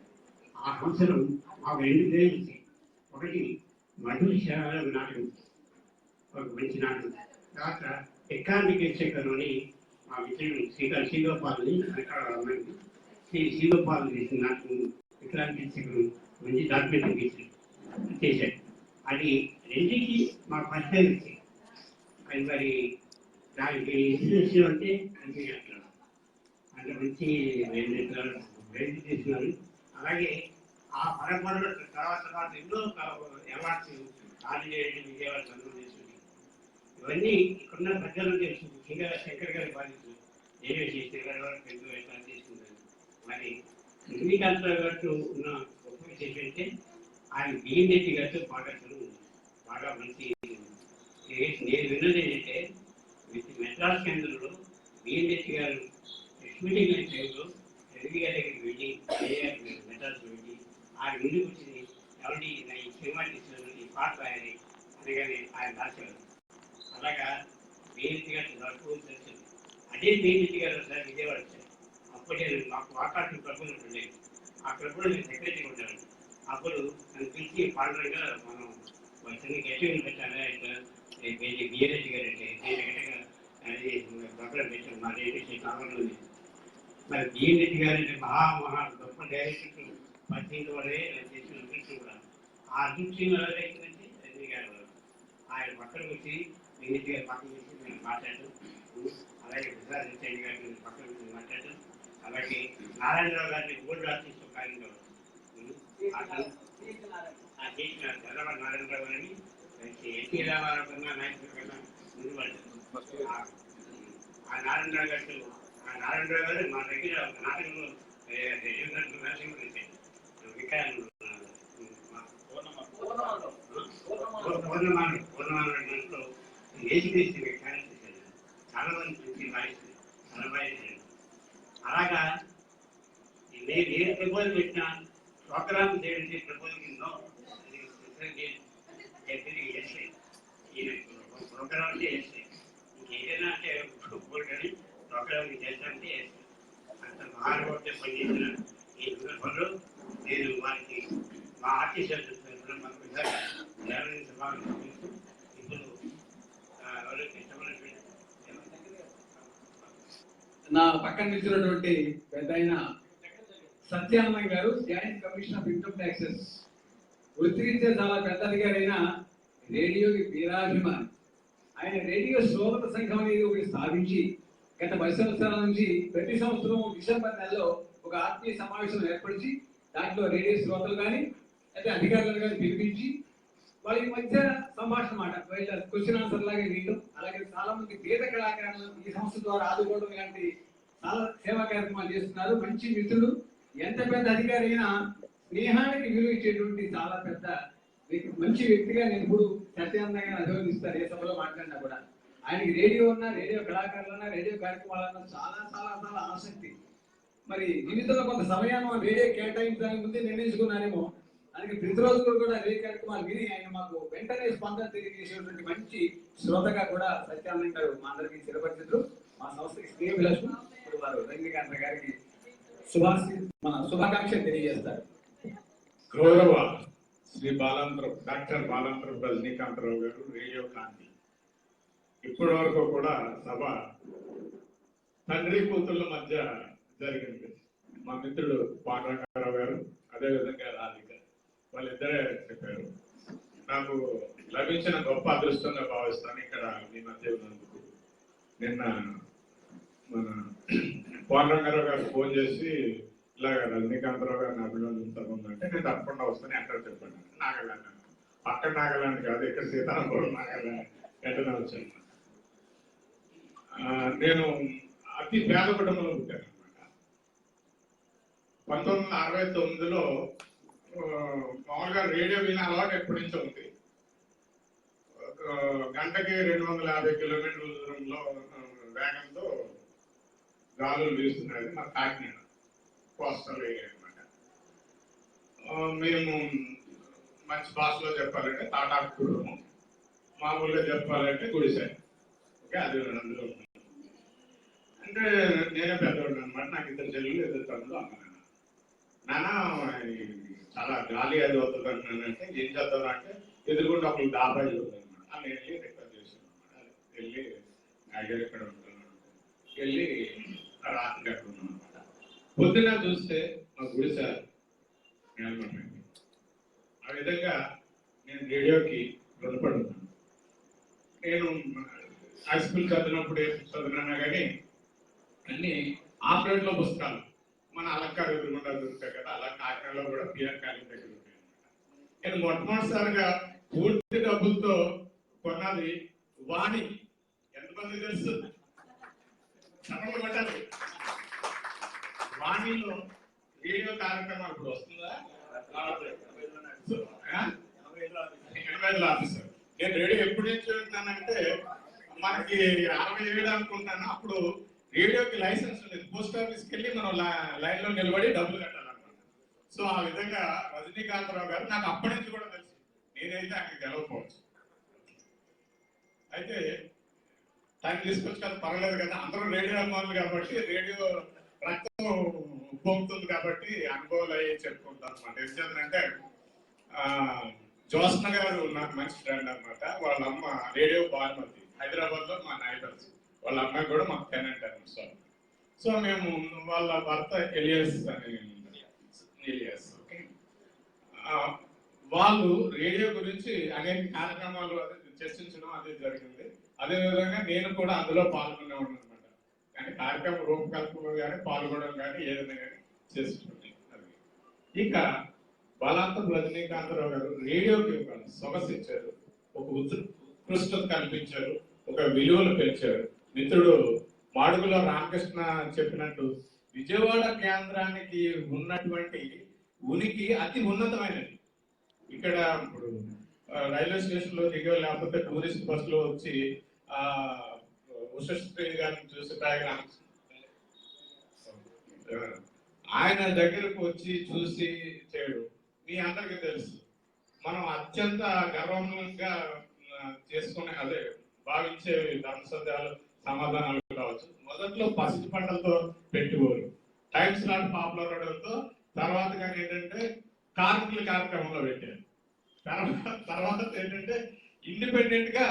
ఆ సంవత్సరం మాకు 2 గ్రేడ్లు వచ్చాయి. ఒకటి మధుర నాటకం, ఒక మంచి నాటకం. తర్వాత ఎకానమిక్ ఎక్స్చేకర్లోని మా మిత్రుడు శ్రీగోపాల్ని శ్రీగోపాల్ చేసిన నాటకం ఎకనామిక్ ఎక్స్చేకర్ మంచి డాక్యుమెంటరీ చేశాడు. అది రెండింటికి మా పరిచయం వచ్చాయి. అది మరి దానికి ఇన్స్టిట్యూషన్ అంటే అంటే మంచి రెండు చేసినారు. అలాగే ఆ పరంపరలో తర్వాత ఎన్నో అవార్డ్స్ ఆదిలేడి విజయవాడ చంద్రుడు చేసింది. ఇవన్నీ ఇక్కడున్న ప్రజలు తెలుసు. ముఖ్యంగా శంకర్ గారి బాధితులు ఏవే చేసే గారు పెద్ద వ్యక్తాలు చేసుకుంటారు. మరి రజనీకాంతరావు గారితో ఉన్న గొప్ప విశేషం అంటే ఆయన బిఎన్ రెడ్డి గారితో పాఠశాల బాగా మంచి. నేను విన్నది ఏంటంటే మెడ్రాస్ కేంద్రంలో బిఎన్ రెడ్డి గారు షూటింగ్ టైంలో రవి గారి దగ్గరికి వెళ్ళి మెడ్రాస్ వెళ్ళి ఆయన ముందుకు వచ్చి ఎవరి ఈ సినిమా తీసిన ఈ పాట రాయాలి అనగానే ఆయన రాసేవారు. అలాగా బిఎన్ రెడ్డి గారి వరకు తెలిసింది. అదే బిఎన్ రెడ్డి గారు ఒకసారి విజయవాడ వచ్చారు. అప్పుడే మాకు వాకాటు క్లబ్లు ఉండేది. ఆ క్లబ్లో నేను సెక్రటరీ ఉంటాను. అప్పుడు నన్ను పిలిచి పాడగా మనం చిన్న గట్టిగా పెట్టాలా ఇట్లా బిఎన్ఎస్సి గారు అంటే గట్టిగా అది బట్టలు పెట్టాను. మా రేడియో కావాలని ఉంది. మరి బిఎన్ఎస్సి గారు అంటే మహా గొప్ప డైరెక్టర్ 18 వరే చేసిన అదృష్టం కూడా. ఆ అదృష్టం ఎవరైతుందంటే రజనీ గారు ఆయన పక్కన వచ్చి బిఎన్ఎస్సి గారు పక్కన వచ్చి నేను మాట్లాడటం, అలాగే ప్రసాద్ రెడ్డి గారిని పక్కన వచ్చి మాట్లాడటం, అలాగే నారాయణరావు గారిని గోల్డ్ ఆర్టిస్ట్ కార్యంలో చంద్రబాబు నారాయణరావు గారిని ఎన్టీ రామారావు కన్నా నాయకుల కన్నా ముందు పడ్డారు. ఆ నారాయణరావు గారు మా దగ్గర నాటకంలో నరసింహ వికారాలు పూర్ణమానంలో ఏజీపీసీ క్యారెక్టర్ చేశారు. చాలా మంది మంచి రాయిస్తుంది, చాలా బాగా చేశారు. అలాగా నేను ఏ ప్రపోజల్ పెట్టినా ప్రోగ్రామ్ చేయండి ప్రపోజల్ నో ప్రోగ్రామ్ అంటే చేస్తాయి. ఇంకేదైనా అంటే కానీ ప్రోగ్రామ్ చేస్తానంటే చేస్తాను. అంత మహానుభావుతే పనిచేసిన ఈ సందర్భంలో నేను వారికి మా ఆర్టిస్ట్ ఇప్పుడు ఎవరికి ఇష్టమైనటువంటి నా పక్కన నిలిచినటువంటి పెద్ద ఆయన సత్యానందం గారు, joint commissioner of income taxes. వృత్తిరీత్యా చాలా పెద్ద అధికారైన రేడియోకి వీరాభిమాని. ఆయన రేడియో శ్రోతల సంఘం అనేది ఒకటి స్థాపించి గత 10 సంవత్సరాల నుంచి ప్రతి సంవత్సరం డిసెంబర్ నెలలో ఒక ఆత్మీయ సమావేశం ఏర్పరిచి దాంట్లో రేడియో శ్రోతలు కానీ అయితే అధికారులను కానీ పిలిపించి వాళ్ళకి మధ్య సంభాషణ మాట క్వశ్చన్ ఆన్సర్ లాగా వీళ్ళు, అలాగే చాలా మంది పేద కళాకారులను ఈ సంస్థ ద్వారా ఆదుకోవడం ఇలాంటి చాలా సేవా కార్యక్రమాలు చేస్తున్నారు. మంచి మిత్రుడు, ఎంత పెద్ద అధికారి అయినా స్నేహానికి విలువ ఇచ్చేటువంటి చాలా పెద్ద మంచి వ్యక్తిగా నేను ఇప్పుడు సత్యానందంగా అభివర్ణిస్తారు. ఏ సభలో మాట్లాడినా కూడా ఆయనకి రేడియో ఉన్నా, రేడియో కళాకారులన్నా, రేడియో కార్యక్రమాలన్నా చాలా చాలా చాలా ఆసక్తి. మరి జీవితంలో కొంత సమయాన్ని రేడియో కేటాయించడానికి ముందే నిర్ణయించుకున్నారేమో. అందుకే ప్రతిరోజు కూడా రేడియో కార్యక్రమాలు విని ఆయన మాకు వెంటనే స్పందన తెలియజేసేటువంటి మంచి శ్రోతగా కూడా సత్యానందం గారు మా అందరికీ చిరపరిచితులు. మా సంస్థకి శ్రేయభిలాషం. ఇప్పుడు వారు రజనీకాంత్ గారికి శుభాకాంక్షలు తెలియజేస్తారు. గౌరవ శ్రీ డాక్టర్ బాలాంతరం రజనీకాంతరావు గారు, రేడియో కాంతి. ఇప్పటి వరకు కూడా సభ తండ్రి కూతుళ్ళ మధ్య జరిగింది. మా మిత్రుడు పాండరంగారావు గారు, అదేవిధంగా రాధిక, వాళ్ళిద్దరే చెప్పారు. నాకు లభించిన గొప్ప అదృష్టంగా భావిస్తాను ఇక్కడ మీ మధ్య ఉన్నందుకు. నిన్న మన కోనరంగారావు గారు ఫోన్ చేసి ఇలాగ రజనీకాంతరావు గారిని అభినందించమంటే నేను తప్పకుండా వస్తాను ఎక్కడ చెప్పండి. నాగాలాండ్ పక్కన నాగాలాండ్ కాదు, ఇక్కడ సీతారామపురం నాగాలాండ్ వెంటనే వచ్చాను. నేను అతి పేద కుటుంబంలో పుట్టాను అనమాట. 1969లో మామూలుగా రేడియో వినే అలవాటు ఎప్పటి నుంచో ఉంది. గంటకి 250 కిలోమీటర్ల దూరంలో వేగంతో గాలులు వీస్తున్నాయి. మా కాకినాడ కోస్టల్ ఏరియా అనమాట. మేము మంచి భాషలో చెప్పాలంటే తాటాకుడుము, మామూలుగా చెప్పాలంటే గుడిసె. ఓకే, అది అందులో అంటే నేనే పెద్దవాడిని అనమాట. నాకు 2 చెల్లెలు 2 తమ్ముడు, అమ్మ నాన్న. చాలా గాలి అది వస్తుంది అంటున్నానంటే ఏం చేద్దాం అంటే ఎదురుకుండా ఒకళ్ళు డాబాయి ఉందన్నమాట. అని వెళ్ళి రిక్వెస్ట్ చేశాను అనమాట. వెళ్ళి అయ్యారు ఇక్కడ ఉంటున్నాను, వెళ్ళి రాత్రి అక్కడ ఉన్నాం అనమాట. పొద్దున చూస్తే మా గుడిసె నేలమట్టమైంది. ఆ విధంగా నేను రేడియోకి రుణపడి ఉన్నాను. నేను హై స్కూల్ చదివినా కానీ అన్ని ఆపరేట్లో పుస్తకాలు మన అలంకార ఎదురుగుండా దొరుకుతాయి కదా, అలా కాకినాడలో కూడా పిఆర్ కాలేజ్ దగ్గర ఉంటాయి అనమాట. నేను మొట్టమొదటిసారిగా పూర్తి డబ్బులతో కొన్నది వాణి. ఎంతమంది తెలుసు? చెప్పండి కొట్టాలి. వాణిలో రేడియో కార్యక్రమం ఇప్పుడు వస్తుందా? 85 ఆఫీసర్. నేను రేడియో ఎప్పుడు నుంచి వెళ్తానంటే మనకి 67 అనుకుంటాను. అప్పుడు రేడియోకి లైసెన్స్ ఉండేది. పోస్ట్ ఆఫీస్కి వెళ్ళి మనం లైన్ లో నిలబడి డబ్బులు కట్టాలన్నమాట. సో ఆ విధంగా రజనీకాంతరావు గారు నాకు అప్పటి నుంచి కూడా తెలుసు. నేనైతే అక్కడికి గెలవకపోవచ్చు. అయితే టైం తీసుకొచ్చి కదా పర్వాలేదు కదా, అందరూ రేడియో అభిమానులు కాబట్టి రేడియో రక్తం పోతుంది కాబట్టి అనుభవాలు అయ్యి చెప్పుకుంటాను అనమాట. ఎందుకంటే జ్యోత్స్న గారు నాకు మంచి ఫ్రెండ్ అనమాట. వాళ్ళ అమ్మ రేడియో బాల్మతి, హైదరాబాద్ లో మా నైబర్స్. వాళ్ళ అమ్మాయి కూడా మాకు టెనెంట్ అనమాట. సో మేము వాళ్ళ భర్త ఎలియాస్ ఓకే, వాళ్ళు రేడియో గురించి అనేక కార్యక్రమాలు చర్చించడం అది జరిగింది. అదేవిధంగా నేను కూడా అందులో పాల్గొనేవాడిని అనమాట. కానీ కార్యక్రమం రూపకల్పనలో కానీ పాల్గొనడం కానీ ఏదైనా కానీ చేస్తుంది. అది ఇక బాలాంతరం రజనీకాంతరావు గారు రేడియోకి ఒక సొగసు ఇచ్చారు, ఒక ఉత్కృష్టత కల్పించారు, ఒక విలువలు పెంచారు. మిత్రుడు మాడుగుల రామకృష్ణ చెప్పినట్టు విజయవాడ కేంద్రానికి ఉన్నటువంటి ఉనికి అతి ఉన్నతమైనది. ఇక్కడ ఇప్పుడు రైల్వే స్టేషన్ లో దిగో లేకపోతే టూరిస్ట్ బస్ లో వచ్చి ఉషశ్రీ గారిని చూసి ఆయన దగ్గరకు వచ్చి చూసి చేయడు. మీ అందరికీ తెలుసు, మనం అత్యంత గర్వంగా చేసుకునే అదే భావించే ధర్మసత్యాలు సమాధానాలు కావచ్చు. మొదట్లో పసిడి పంటలతో పెట్టుకోరు, టైమ్స్ నాట్ పాపులర్ అవడంతో తర్వాత కానీ ఏంటంటే కార్మికుల కార్యక్రమంలో పెట్టారు. తర్వాత ఏంటంటే ఇండిపెండెంట్ గా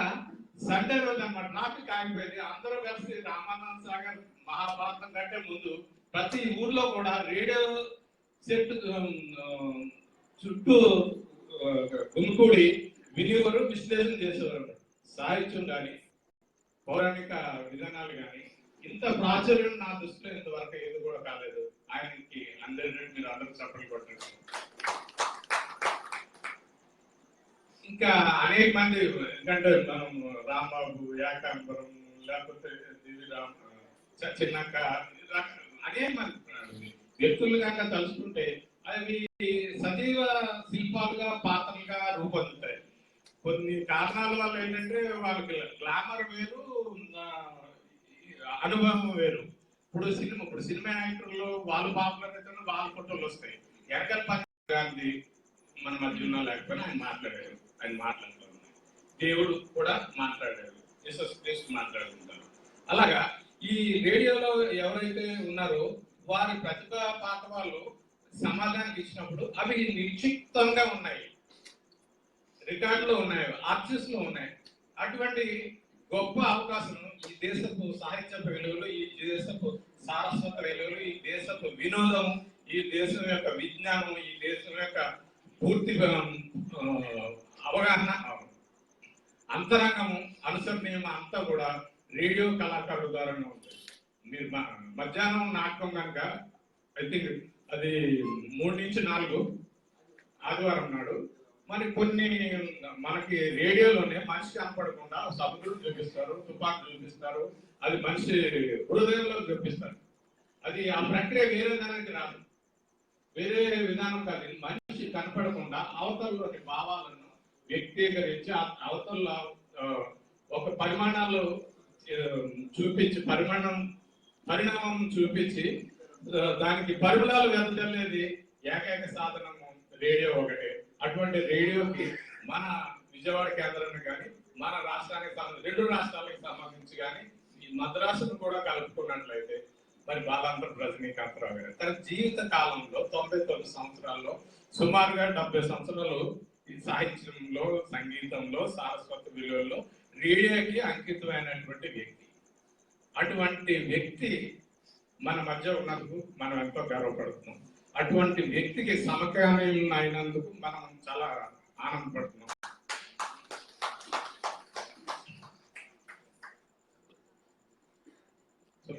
సండే రోజు అన్నమాట ట్రాఫిక్ ఆగిపోయింది. అందరూ కలిసి రామానంద సాగర్ మహాభారతం కంటే ముందు ప్రతి ఊర్లో కూడా రేడియో సెట్ చుట్టూ గుమికూడి వినియోగరు విశ్లేషణ చేసేవారు. సాహిత్యం కానీ పౌరాణిక విధానాలు కానీ ఇంత ప్రాచుర్యం నా దృష్టిలో ఇంతవరకు ఏది కూడా కాలేదు. ఆయనకి అందరి మీరు అందరూ చప్పట్లు కొట్టండి. ఇంకా అనేక మంది, ఎందుకంటే మనం రాంబాబు, ఏకాంబరం, లేకపోతే దివిరామ్, చిన్నక్క, అనేక మంది వ్యక్తులు కనుక తలుచుకుంటే అవి సజీవ శిల్పాలుగా పాత్రలుగా రూపొందుతాయి. కొన్ని కారణాల వల్ల ఏంటంటే వాళ్ళకి గ్లామర్ వేరు, అనుభవం వేరు. ఇప్పుడు సినిమా యాక్టర్లు వాళ్ళు పాపులర్ అయితే వాళ్ళ ఫోటోలు వస్తాయి. ఎనకల గాంధీ మన మధ్యలో లేకపోయినా ఆయన మాట్లాడారు, ఆయన మాట్లాడుతున్నారు. దేవుడు కూడా మాట్లాడారు, యేసు మాట్లాడుతుంటారు. అలాగా ఈ రేడియోలో ఎవరైతే ఉన్నారో వారి ప్రతిభ పాఠవాళ్ళు సమాజానికి ఇచ్చినప్పుడు అవి నిక్షిప్తంగా ఉన్నాయి, రికార్డులో ఉన్నాయి, ఆర్చివ్స్ లో ఉన్నాయి. అటువంటి గొప్ప అవకాశం ఈ దేశపు సాహిత్యపు విలువలు, ఈ దేశపు సారస్వత విలువలు, ఈ దేశపు వినోదం, ఈ దేశం యొక్క విజ్ఞానం, ఈ దేశం యొక్క పూర్తి అవగాహన, అంతరంగము, అనుసరణీయం అంతా కూడా రేడియో కళాకారుల ద్వారానే ఉంటుంది. మీరు మధ్యాహ్నం నాటకం కనుక ఐ థింక్ అది 3 నుంచి 4 ఆదివారం నాడు మరి కొన్ని మనకి రేడియోలోనే మనిషి కనపడకుండా సముద్రం చూపిస్తారు, తుపాకు చూపిస్తారు, అది మనిషి హృదయంలో చూపిస్తారు. అది ఆ ప్రక్రియ వేరే దానికి రాదు, వేరే విధానం కాదు. మనిషి కనపడకుండా అవతలలోని భావాలను వ్యక్తీకరించి అవతల ఒక పరిమాణాలు చూపించి పరిణామం చూపించి దానికి పరిమళాలు వెదజల్లేది ఏకైక సాధనము రేడియో ఒకటే. అటువంటి రేడియోకి మన విజయవాడ కేంద్రాన్ని కానీ మన రాష్ట్రానికి సంబంధించి 2 రాష్ట్రాలకు సంబంధించి కానీ ఈ మద్రాసును కూడా కలుపుకున్నట్లయితే మరి బాలాంతరం రజనీకాంతరావు గారు తన జీవిత కాలంలో 99 సంవత్సరాల్లో సుమారుగా 70 సంవత్సరాలు ఈ సాహిత్యంలో, సంగీతంలో, సారస్వత విలువల్లో రేడియోకి అంకితమైనటువంటి వ్యక్తి. అటువంటి వ్యక్తి మన మధ్య ఉన్నందుకు మనం ఎంతో గర్వపడుతున్నాం. అటువంటి వ్యక్తికి సమకాలీనం అయినందుకు మనం చాలా ఆనందపడుతున్నాం.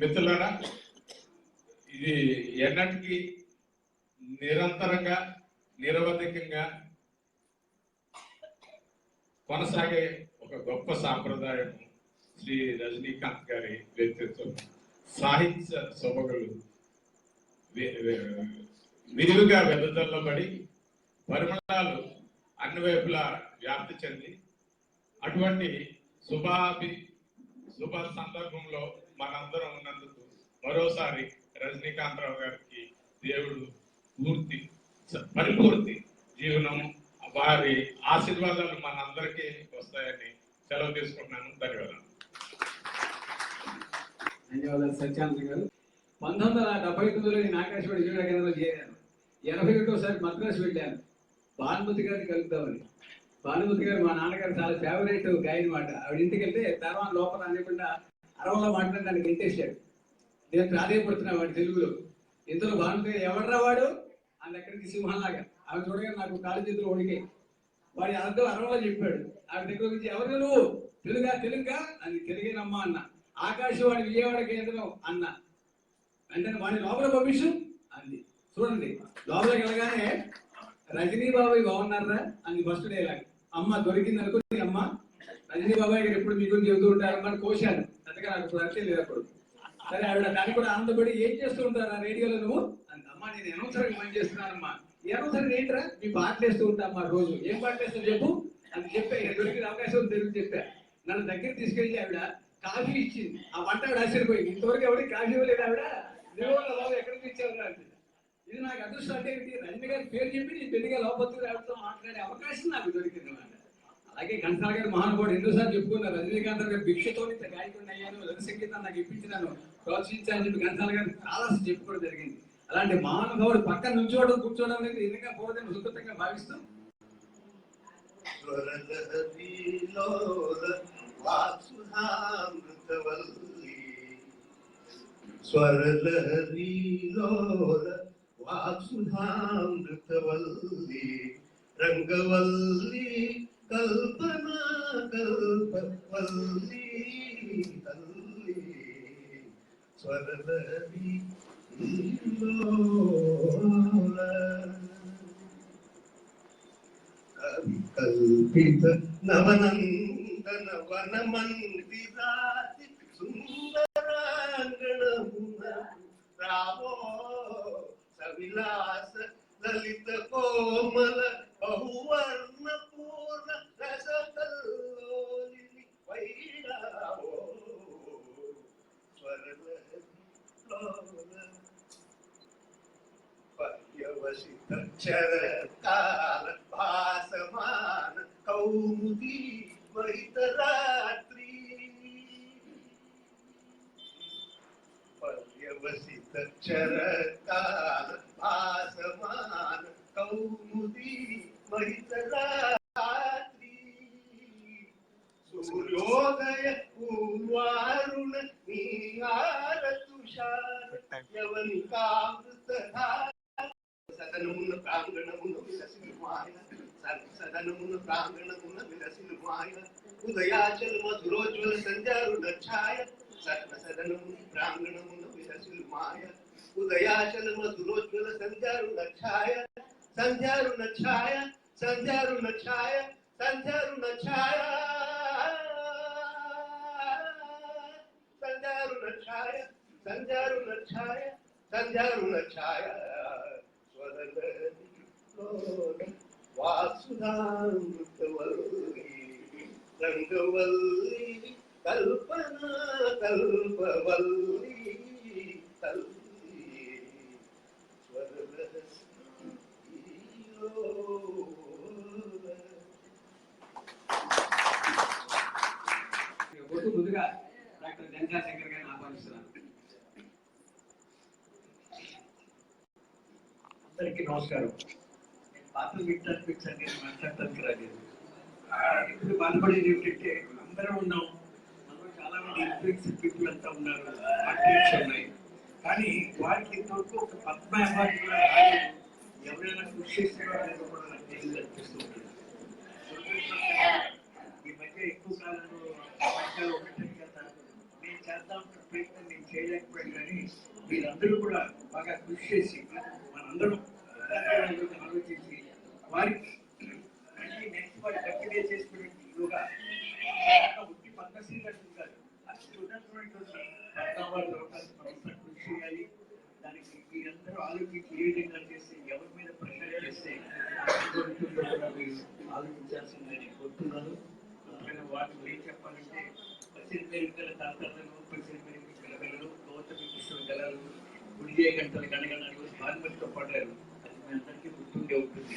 మిత్రులారా, ఇది ఎన్నటికీ నిరంతరంగా నిరవధికంగా కొనసాగే ఒక గొప్ప సాంప్రదాయం శ్రీ రజనీకాంత్ గారి వ్యక్తిత్వం. సాహిత్య సొబగులు విరివిగా వెదజల్లబడి పరిమళాలు అన్ని వైపులా వ్యాప్తి చెంది అటువంటి శుభ సందర్భంలో మనందరం ఉన్నందుకు మరోసారి రజనీకాంతరావు గారికి దేవుడు పరిపూర్తి జీవనం, వారి ఆశీర్వాదాలు మనందరికీ వస్తాయని సెలవు తీసుకుంటున్నాను. ధన్యవాదాలు. ధన్యవాదాలు సత్యానంద గారు. 1979లో నేను ఆకాశవాణి విజయవాడ కేంద్రంలో చేరాను. 81సారి మద్రాసు వెళ్ళాను భానుమతి గారిని కలుద్దామని. భానుమతి గారు మా నాన్నగారు చాలా ఫేవరెట్ గాయని మాట. ఆవిడ ఇంటికి వెళ్తే తర్వాత లోపల అనకుండా అరవలో మాట్లాడి నన్ను గెంటేశాడు. నేను ప్రాధాన్యపడుతున్నా వాడి తెలుగులో. ఇంతలో భానుమతి గారు ఎవర్రా వాడు అని దగ్గరికి సింహంలాగా ఆవిడ చూడగా నాకు కాలు చేతులు వణికే. వాడి అర్థం అరవలో చెప్పాడు. ఆవిడ దగ్గర నుంచి ఎవరు నువ్వు తెలుగా అని తెలుగేనమ్మా అన్న. ఆకాశవాణి విజయవాడ కేంద్రం అన్న అంటే వాడిని లోపల పంపించు అంది. చూడండి, లోపలికి వెళ్ళగానే రజనీ బాబాయ్ బాగున్నారా అంది ఫస్ట్ డేలాగా. అమ్మ దొరికింది అనుకుని, అమ్మ రజనీ బాబాయ్ గారు ఎప్పుడు మీ గురించి చెబుతూ ఉంటారమ్మా అని కోశాను. అందుకే నాకు ఇప్పుడు అర్థం లేదు అప్పుడు. సరే, ఆవిడ దాన్ని కూడా ఆనందపడి ఏం చేస్తూ ఉంటారు ఆ రేడియోలో నువ్వు అంది. అమ్మ నేను అనవసరంగా పని చేస్తున్నానమ్మా. అనవసరం ఏంట్రా, మీ పాటలు వేస్తూ ఉంటామ్మా రోజు. ఏం పాటలు వేస్తావు చెప్పు అని చెప్పా. దొరికిన అవకాశం తెలుగు చెప్పా. నన్ను దగ్గర తీసుకెళ్ళి ఆవిడ కాఫీ ఇచ్చింది. ఆ వంట ఆవిడ ఆశ్చర్యపోయింది. ఇంతవరకు ఎవరికి కాఫీ ఇవ్వలేదు ఆవిడ. బాబు ఎక్కడికి ఇచ్చారు అంటే ఇది నాకు అదృష్టం. అంటే రజనీ గారి పేరు చెప్పి నేను పెద్దగా లోపత్తులు ఆవిడతో మాట్లాడే అవకాశం నాకు దొరికింది అన్నమాట. అలాగే ఘంటసాల గారు మహానుభావుడు ఎన్నోసార్లు చెప్పుకున్నారు. రజనీకాంత్ గారు భిక్షతో గాయకుడిని అయ్యాను, లలిత సంగీతం నాకు ఇప్పించినాను, ప్రోత్సహించాలని చెప్పి ఘంటసాల గారు చాలా చెప్పుకోవడం జరిగింది. అలాంటి మహానుభావుడు పక్కన నుంచోవడం కూర్చోవడం అనేది నిజంగా పోవడం సుకృతంగా భావిస్తాం. స్వరలహరీలోల వాక్సుధామృతవల్లి రంగవల్లి కల్పనా కల్పవల్లి తల్లి స్వరలహరీలోల కల్పిత నవనందన వనమందిరాతి సుందరాంగణమున రావో సవిలాస లలిత కోమల బహువర్ణ పూర్ణ రసకల్లోలిని వైరావో స్వరలహరీలోల పర్యవసిత శరత్కాల భాసమాన కౌముదీ వైతరాత్రి పర్యవసిత శరత్కాల భాసమాన కౌముదీ వైతరాత్రి సూర్యోదయ పూర్వారుణ నీహార తుషార యవనికామృత సదనమున ప్రాంగణమున విలసిల్లుమాయన సదనమున ప్రాంగణమున విలసిను మాయ ఉదయాచల మధురోజ్వల సంధ్యారుణ ఛాయ సదనమున ప్రాంగణమున విలసిను మాయ ఉదయాచల మధురోజ్వల సంధ్యారుణ ఛాయ సంధ్యారుణ ఛాయ సంధ్యారుణ ఛాయ సంధ్యారుణ ఛాయ సంధ్యారుణ ఛాయ సంధ్యారుణ ఛాయ సంధ్యారుణ ఛాయ వాసుధామృతవల్లి రంగవల్లి కల్పన కల్పవల్లి తల్లి ముందుగా డాక్టర్ జనతా శంకర్ గారిని ఆహ్వానిస్తున్నాను. అందరికీ నమస్కారం. నేను పాత్ర విక్టాస్పిక్స్ అనేది మాట్లాడటానికి రాలేదు. ఇప్పుడు బాధపడేది ఏమిటంటే అందరం ఉన్నాం, మనం చాలా మంది ఇన్ఫ్లుయెన్స్ పీపుల్ అంతా ఉన్నారు, ఆర్టిస్ట్స్ ఉన్నాయి. కానీ వారికి ఇంతవరకు ఒక పద్మ అవార్డు కూడా రాలేదు. ఎవరైనా కృషి చేస్తారో లేదో కూడా నాకు తెలియదు అనిపిస్తూ ఉంటుంది. ఈ మధ్య ఎక్కువ కాలంలో మధ్యలో ఉండటం కదా నేను చేద్దాం ప్రయత్నం నేను చేయలేకపోయాను. కానీ వీళ్ళందరూ కూడా బాగా కృషి చేసి మనందరం ఆలోచించి వారికి మళ్ళీ నెక్స్ట్ వారి బర్త్డే చేసుకునే యోగా ఉట్టి పద్మశ్రీ లక్ష్మి కాదు, అసలు ఉన్నటువంటి పద్మవాళ్ళు మనంతా కృషి చేయాలి. దానికి మీరందరూ ఆలోచించి ఏ విధంగా చేస్తే ఎవరి మీద ప్రెషర్ చేస్తే మీరు ఆలోచించాల్సిందని కోరుతున్నాను. వాటి ఏం చెప్పాలంటే పసిరి మెరుగుల తాతలు పసిరి మెరుగు పిల్లలు గౌతమి విశ్వవిద్యాలయాలు గుడిజే గంటలు గణగణాలు భానుమతితో పాడారు. అది మీ అందరికీ గుర్తుండే ఉంటుంది.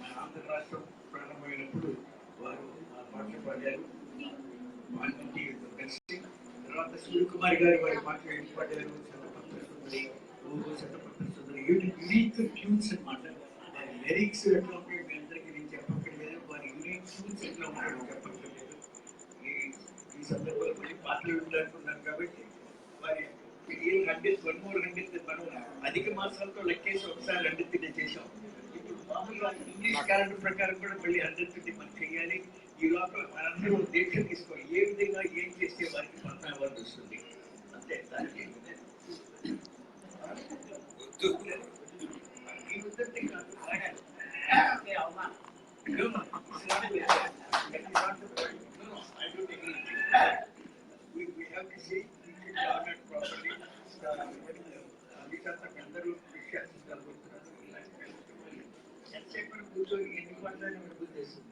మన ఆంధ్ర రాష్ట్రం ప్రారంభమైనప్పుడు వారు ఆ పాటలు పాడారు. భానుమతి కలిసి తర్వాత సూర్యకుమారి గారు వారి పాటలు ఏం పాడారు. శతపత్ర సుందరి, శతపత్ర సుందరి, యూనిక్ ట్యూన్స్ అనమాట. లిరిక్స్ ఎట్లా ఉంటాయి మీ అందరికీ నేను చెప్పక్కర్లేదు, వారి యూనిక్ ట్యూన్స్ ఎట్లా ఉంటాయో చెప్పక్కర్లేదు. ఈ సందర్భంలో కొన్ని పాటలు వింటున్నారు కాబట్టి వారి 100 మనం అధిక మాసాలతో లెక్కేసి ఒకసారి 100 చేసాం. ఇప్పుడు మామూలుగా ఇంగ్లీష్ క్యాలెండర్ ప్రకారం కూడా మళ్ళీ 100 మనం చేయాలి. ఈ లోపల మనందరూ దీక్ష తీసుకోవాలి. ఏ విధంగా ఏం చేస్తే వారికి పద్మ అవార్డు వస్తుంది అంతే. దానికి ఈ ఉద్దంటే కాదు అవునా we have to see it properly. అందరూ విషయాలు ఎంతసేపు కూర్చొని ఎన్ని పనులని ఉద్దేశం